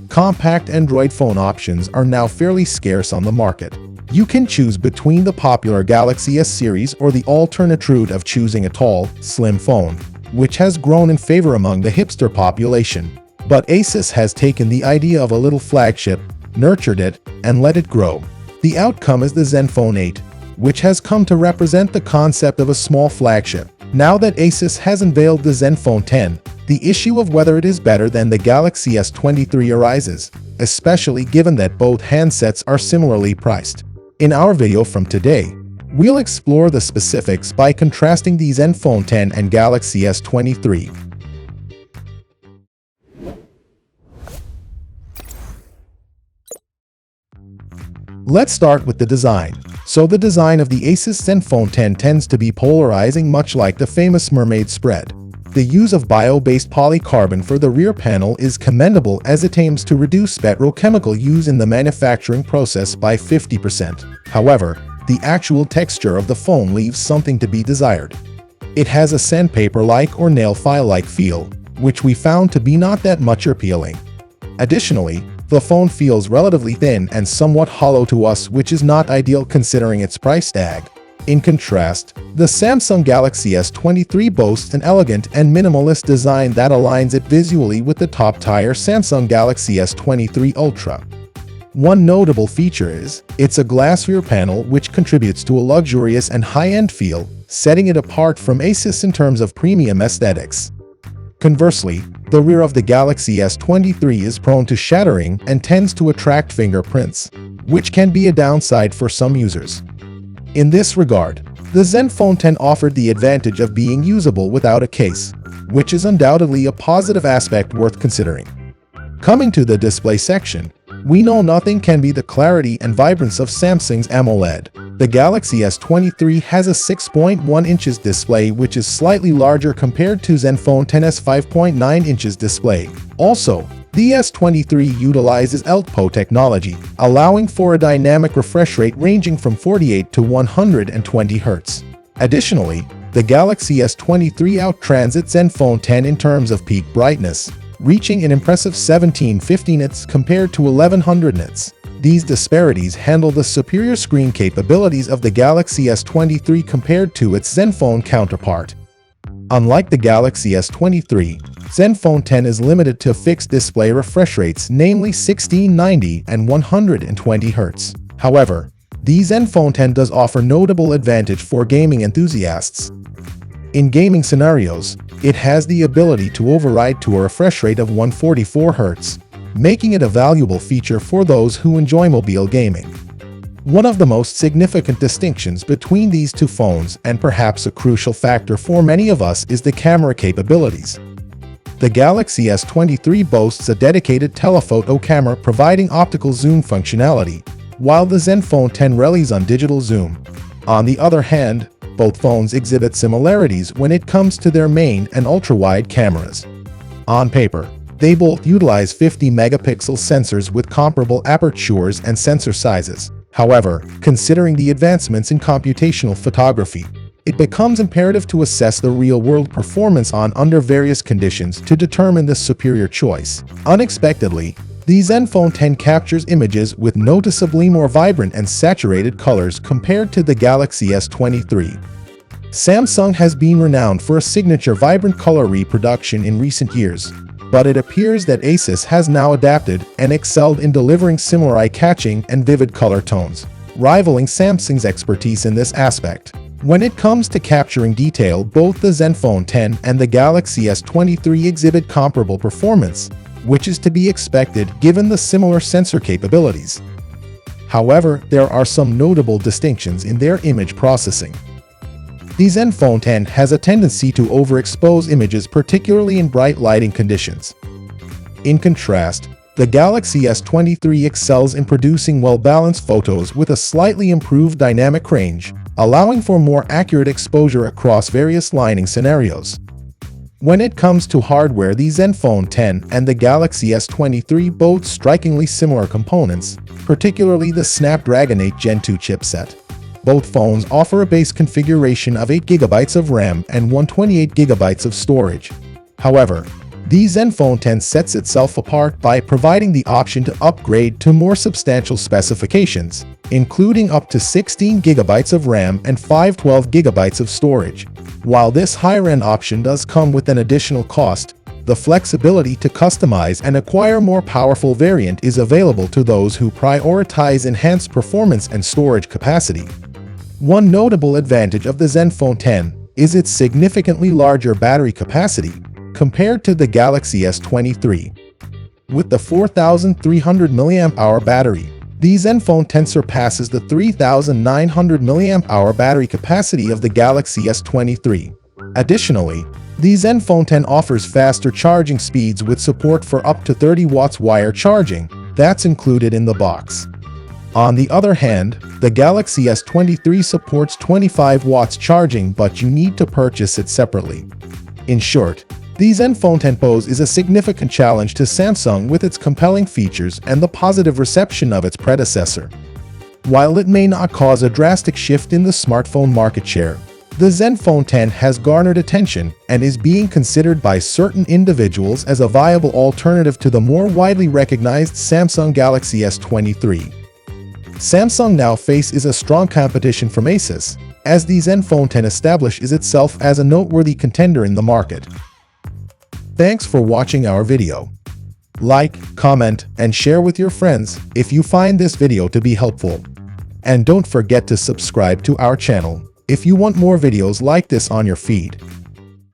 compact Android phone options are now fairly scarce on the market. You can choose between the popular Galaxy S series or the alternate route of choosing a tall, slim phone, which has grown in favor among the hipster population. But Asus has taken the idea of a little flagship, nurtured it, and let it grow. The outcome is the Zenfone 8, which has come to represent the concept of a small flagship. Now that Asus has unveiled the Zenfone 10, the issue of whether it is better than the Galaxy S23 arises, especially given that both handsets are similarly priced. In our video from today, we'll explore the specifics by contrasting the Zenfone 10 and Galaxy S23. Let's start with the design. So the design of the Asus Zenfone 10 tends to be polarizing, much like the famous mermaid spread. The use of bio-based polycarbon for the rear panel is commendable as it aims to reduce petrochemical use in the manufacturing process by 50%. However, the actual texture of the phone leaves something to be desired. It has a sandpaper-like or nail file-like feel, which we found to be not that much appealing. Additionally, the phone feels relatively thin and somewhat hollow to us, which is not ideal considering its price tag. In contrast, the Samsung Galaxy S23 boasts an elegant and minimalist design that aligns it visually with the top-tier Samsung Galaxy S23 Ultra. One notable feature is it's a glass rear panel, which contributes to a luxurious and high-end feel, setting it apart from Asus in terms of premium aesthetics. Conversely, the rear of the Galaxy S23 is prone to shattering and tends to attract fingerprints, which can be a downside for some users. In this regard, the Zenfone 10 offered the advantage of being usable without a case, which is undoubtedly a positive aspect worth considering. Coming to the display section, we know nothing can beat the clarity and vibrance of Samsung's AMOLED. The Galaxy S23 has a 6.1 inches display, which is slightly larger compared to Zenfone 10's 5.9 inches display. Also, the S23 utilizes LTPO technology, allowing for a dynamic refresh rate ranging from 48 to 120 Hz. Additionally, the Galaxy S23 out-transits Zenfone 10 in terms of peak brightness, reaching an impressive 1750 nits compared to 1100 nits. These disparities handle the superior screen capabilities of the Galaxy S23 compared to its Zenfone counterpart. Unlike the Galaxy S23, Zenfone 10 is limited to fixed display refresh rates, namely 1690 and 120 Hz. However, the Zenfone 10 does offer notable advantage for gaming enthusiasts. In gaming scenarios, it has the ability to override to a refresh rate of 144 Hz, making it a valuable feature for those who enjoy mobile gaming. One of the most significant distinctions between these two phones, and perhaps a crucial factor for many of us, is the camera capabilities. The Galaxy S23 boasts a dedicated telephoto camera providing optical zoom functionality, while the Zenfone 10 relies on digital zoom. On the other hand, both phones exhibit similarities when it comes to their main and ultra-wide cameras. On paper, they both utilize 50-megapixel sensors with comparable apertures and sensor sizes. However, considering the advancements in computational photography, it becomes imperative to assess the real-world performance under various conditions to determine the superior choice. Unexpectedly, the Zenfone 10 captures images with noticeably more vibrant and saturated colors compared to the Galaxy S23. Samsung has been renowned for a signature vibrant color reproduction in recent years, but it appears that Asus has now adapted and excelled in delivering similar eye-catching and vivid color tones, rivaling Samsung's expertise in this aspect. When it comes to capturing detail, both the Zenfone 10 and the Galaxy S23 exhibit comparable performance, which is to be expected given the similar sensor capabilities. However, there are some notable distinctions in their image processing. The Zenfone 10 has a tendency to overexpose images, particularly in bright lighting conditions. In contrast, the Galaxy S23 excels in producing well-balanced photos with a slightly improved dynamic range, allowing for more accurate exposure across various lighting scenarios. When it comes to hardware, the Zenfone 10 and the Galaxy S23 boast strikingly similar components, particularly the Snapdragon 8 Gen 2 chipset. Both phones offer a base configuration of 8GB of RAM and 128GB of storage. However, The Zenfone 10 sets itself apart by providing the option to upgrade to more substantial specifications, including up to 16 GB of RAM and 512 GB of storage. While this higher-end option does come with an additional cost, the flexibility to customize and acquire more powerful variant is available to those who prioritize enhanced performance and storage capacity. One notable advantage of the Zenfone 10 is its significantly larger battery capacity compared to the Galaxy S23. With the 4,300 mAh battery, the Zenfone 10 surpasses the 3,900 mAh battery capacity of the Galaxy S23. Additionally, the Zenfone 10 offers faster charging speeds with support for up to 30 watts wire charging that's included in the box. On the other hand, the Galaxy S23 supports 25 watts charging, but you need to purchase it separately. In short, the Zenfone 10 poses a significant challenge to Samsung with its compelling features and the positive reception of its predecessor. While it may not cause a drastic shift in the smartphone market share, the Zenfone 10 has garnered attention and is being considered by certain individuals as a viable alternative to the more widely recognized Samsung Galaxy S23. Samsung now faces a strong competition from Asus, as the Zenfone 10 establishes itself as a noteworthy contender in the market. Thanks for watching our video. Like, comment, and share with your friends if you find this video to be helpful. And don't forget to subscribe to our channel if you want more videos like this on your feed.